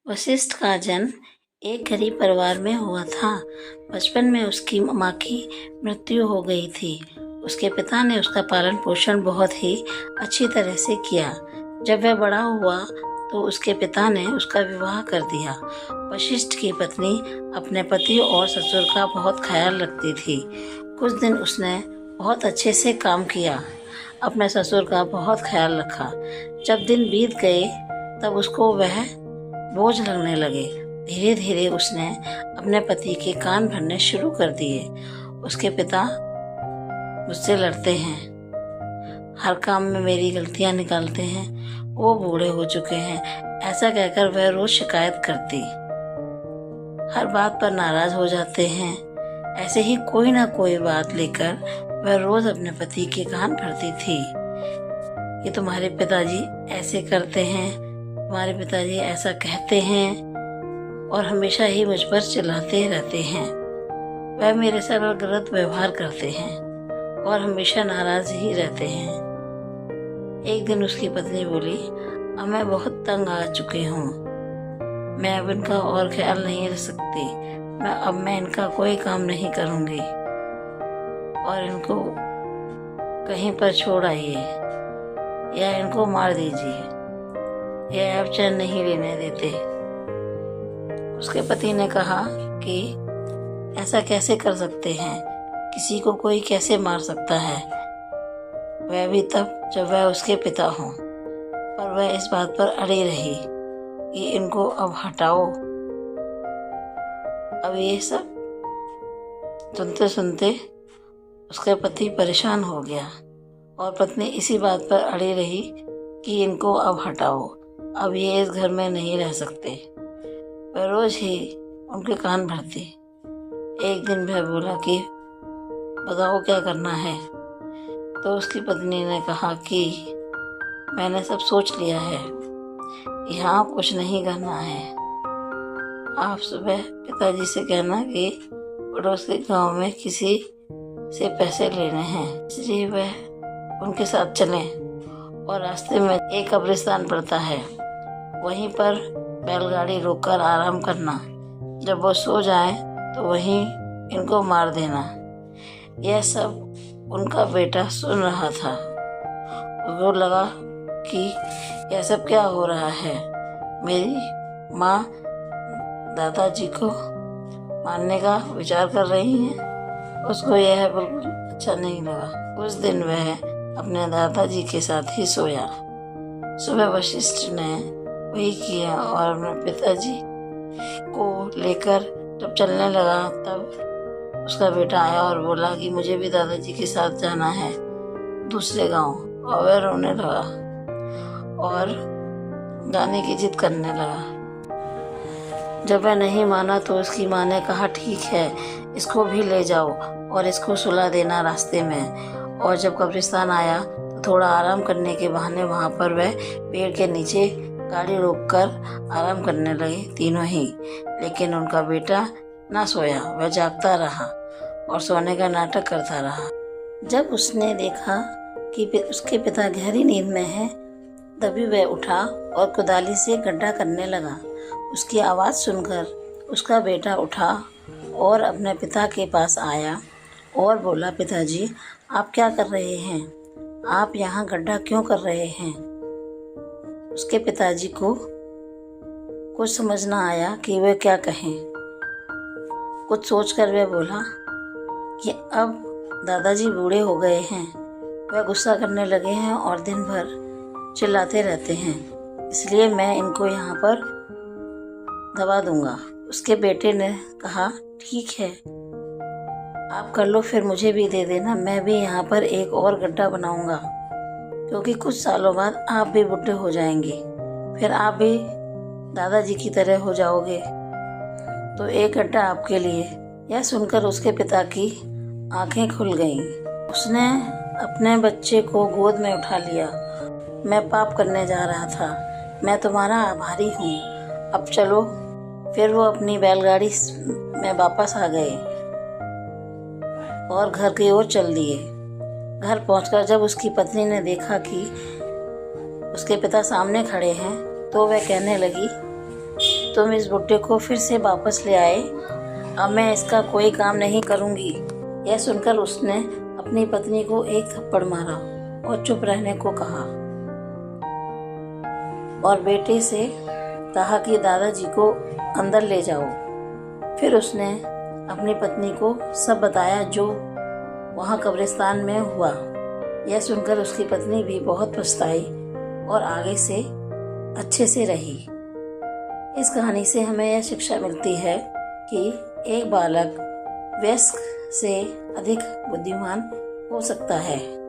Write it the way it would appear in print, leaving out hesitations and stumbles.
वशिष्ठ का जन्म एक गरीब परिवार में हुआ था। बचपन में उसकी माँ की मृत्यु हो गई थी। उसके पिता ने उसका पालन पोषण बहुत ही अच्छी तरह से किया। जब वह बड़ा हुआ तो उसके पिता ने उसका विवाह कर दिया। वशिष्ठ की पत्नी अपने पति और ससुर का बहुत ख्याल रखती थी। कुछ दिन उसने बहुत अच्छे से काम किया, अपने ससुर का बहुत ख्याल रखा। जब दिन बीत गए तब उसको वह बोझ लगने लगे। धीरे धीरे उसने अपने पति के कान भरने शुरू कर दिए। उसके पिता मुझसे लड़ते हैं, हर काम में मेरी गलतियां निकालते हैं, वो बूढ़े हो चुके हैं, ऐसा कहकर वह रोज शिकायत करती। हर बात पर नाराज हो जाते हैं। ऐसे ही कोई ना कोई बात लेकर वह रोज अपने पति के कान भरती थी। ये तुम्हारे पिताजी ऐसे करते हैं, तुम्हारे पिताजी ऐसा कहते हैं और हमेशा ही मुझ पर चिल्लाते रहते हैं। वह मेरे साथ गलत व्यवहार करते हैं और हमेशा नाराज ही रहते हैं। एक दिन उसकी पत्नी बोली, अब मैं बहुत तंग आ चुकी हूँ, मैं अब इनका और ख्याल नहीं रख सकती। मैं इनका कोई काम नहीं करूँगी और इनको कहीं पर छोड़ आइए या इनको मार दीजिए, ये अब चैन नहीं लेने देते। उसके पति ने कहा कि ऐसा कैसे कर सकते हैं, किसी को कोई कैसे मार सकता है, वह भी तब जब वह उसके पिता हों। पर वह इस बात पर अड़ी रही कि इनको अब हटाओ। अब ये सब सुनते सुनते उसका पति परेशान हो गया और पत्नी इसी बात पर अड़ी रही कि इनको अब हटाओ, अब ये इस घर में नहीं रह सकते। वह रोज ही उनके कान भरती। एक दिन वह बोला कि बताओ क्या करना है। तो उसकी पत्नी ने कहा कि मैंने सब सोच लिया है, यहाँ कुछ नहीं करना है। आप सुबह पिताजी से कहना कि पड़ोस के गांव में किसी से पैसे लेने हैं, इसलिए वह उनके साथ चलें और रास्ते में एक कब्रिस्तान पड़ता है, वहीं पर बैलगाड़ी रोककर आराम करना। जब वो सो जाएं तो वहीं इनको मार देना। यह सब उनका बेटा सुन रहा था। वो लगा कि यह सब क्या हो रहा है, मेरी माँ दादाजी को मारने का विचार कर रही हैं। उसको यह बिल्कुल अच्छा नहीं लगा। उस दिन वह अपने दादाजी के साथ ही सोया। सुबह वशिष्ठ ने वही किया और अपने पिताजी को लेकर जब चलने लगा तब उसका बेटा आया और बोला कि मुझे भी दादाजी के साथ जाना है दूसरे गांव। और वह रोने लगा और जाने की जिद करने लगा। जब वह नहीं माना तो उसकी माँ ने कहा ठीक है, इसको भी ले जाओ और इसको सुला देना रास्ते में। और जब कब्रिस्तान आया तो थोड़ा आराम करने के बहाने वहाँ पर वह पेड़ के नीचे गाड़ी रोककर आराम करने लगे तीनों ही। लेकिन उनका बेटा ना सोया, वह जागता रहा और सोने का नाटक करता रहा। जब उसने देखा कि उसके पिता गहरी नींद में है, तभी वह उठा और कुदाली से गड्ढा करने लगा। उसकी आवाज़ सुनकर उसका बेटा उठा और अपने पिता के पास आया और बोला, पिताजी आप क्या कर रहे हैं, आप यहाँ गड्ढा क्यों कर रहे हैं। उसके पिताजी को कुछ समझ ना आया कि वह क्या कहें। कुछ सोचकर वह बोला कि अब दादाजी बूढ़े हो गए हैं, वह गुस्सा करने लगे हैं और दिन भर चिल्लाते रहते हैं, इसलिए मैं इनको यहाँ पर दबा दूंगा। उसके बेटे ने कहा ठीक है, आप कर लो, फिर मुझे भी दे देना, मैं भी यहाँ पर एक और गड्ढा बनाऊंगा, क्योंकि कुछ सालों बाद आप भी बूढ़े हो जाएंगे, फिर आप भी दादाजी की तरह हो जाओगे, तो एक गड्ढा आपके लिए। यह सुनकर उसके पिता की आंखें खुल गईं। उसने अपने बच्चे को गोद में उठा लिया। मैं पाप करने जा रहा था, मैं तुम्हारा आभारी हूँ, अब चलो। फिर वो अपनी बैलगाड़ी में वापस आ गए और घर की ओर चल दिए। घर पहुंचकर जब उसकी पत्नी ने देखा कि उसके पिता सामने खड़े हैं तो वह कहने लगी तुम इस बुड्ढे को फिर से वापस ले आए, अब मैं इसका कोई काम नहीं करूँगी। यह सुनकर उसने अपनी पत्नी को एक थप्पड़ मारा और चुप रहने को कहा और बेटे से कहा कि दादाजी को अंदर ले जाओ। फिर उसने अपनी पत्नी को सब बताया जो वहाँ कब्रिस्तान में हुआ। यह सुनकर उसकी पत्नी भी बहुत पछताई और आगे से अच्छे से रही। इस कहानी से हमें यह शिक्षा मिलती है कि एक बालक वयस्क से अधिक बुद्धिमान हो सकता है।